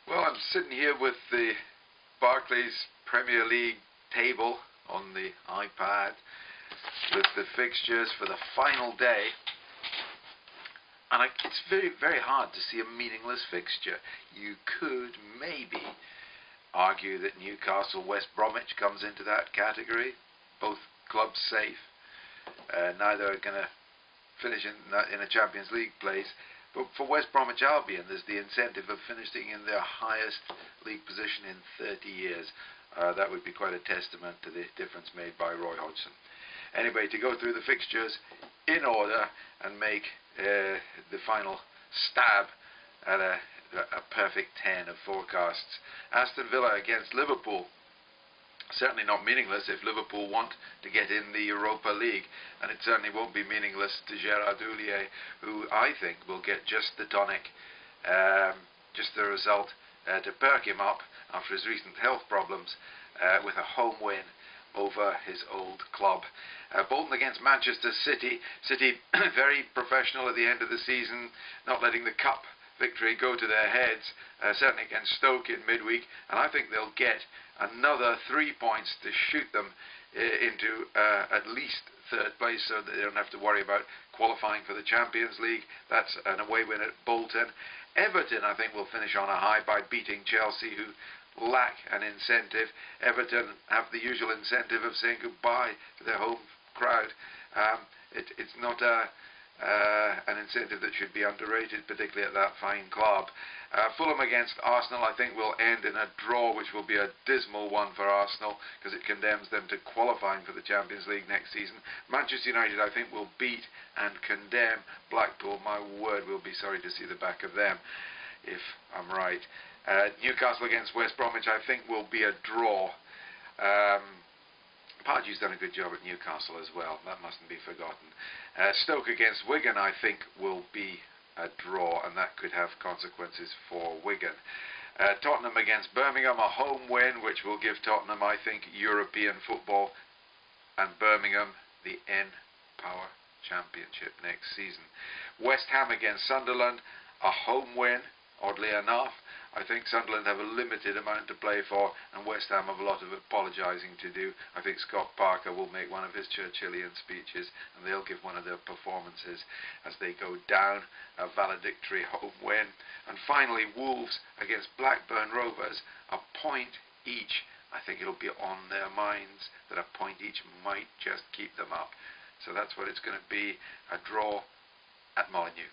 Well, I'm sitting here with the Barclays Premier League table on the iPad with the fixtures for the final day, and it's very, very hard to see a meaningless fixture. You could maybe argue that Newcastle West Bromwich comes into that category. Both clubs safe. Neither are going to finish in a Champions League place. But for West Bromwich Albion, there's the incentive of finishing in their highest league position in 30 years. That would be quite a testament to the difference made by Roy Hodgson. Anyway, to go through the fixtures in order and make the final stab at a perfect 10 of forecasts. Aston Villa against Liverpool. Certainly not meaningless if Liverpool want to get in the Europa League, and it certainly won't be meaningless to Gerard Houllier, who I think will get just the tonic, just the result to perk him up after his recent health problems with a home win over his old club. Bolton against Manchester City. City very professional at the end of the season, not letting the cup victory go to their heads, certainly against Stoke in midweek, and I think they'll get another 3 points to shoot them into at least third place, so that they don't have to worry about qualifying for the Champions League. That's an away win at Bolton. Everton, I think, will finish on a high by beating Chelsea, who lack an incentive. Everton have the usual incentive of saying goodbye to their home crowd. It's not an incentive that should be underrated, particularly at that fine club. Fulham against Arsenal, I think, will end in a draw, which will be a dismal one for Arsenal because it condemns them to qualifying for the Champions League next season. Manchester United, I think, will beat and condemn Blackpool. My word, we'll be sorry to see the back of them, if I'm right. Newcastle against West Bromwich, I think, will be a draw. Pardew's done a good job at Newcastle as well, that mustn't be forgotten. Stoke against Wigan, I think, will be a draw, and that could have consequences for Wigan. Tottenham against Birmingham, a home win, which will give Tottenham, I think, European football, and Birmingham the N-Power Championship next season. West Ham against Sunderland, a home win, oddly enough. I think Sunderland have a limited amount to play for, and West Ham have a lot of apologising to do. I think Scott Parker will make one of his Churchillian speeches, and they'll give one of their performances as they go down, a valedictory home win. And finally, Wolves against Blackburn Rovers, a point each. I think it'll be on their minds that a point each might just keep them up. So that's what it's going to be, a draw at Molineux.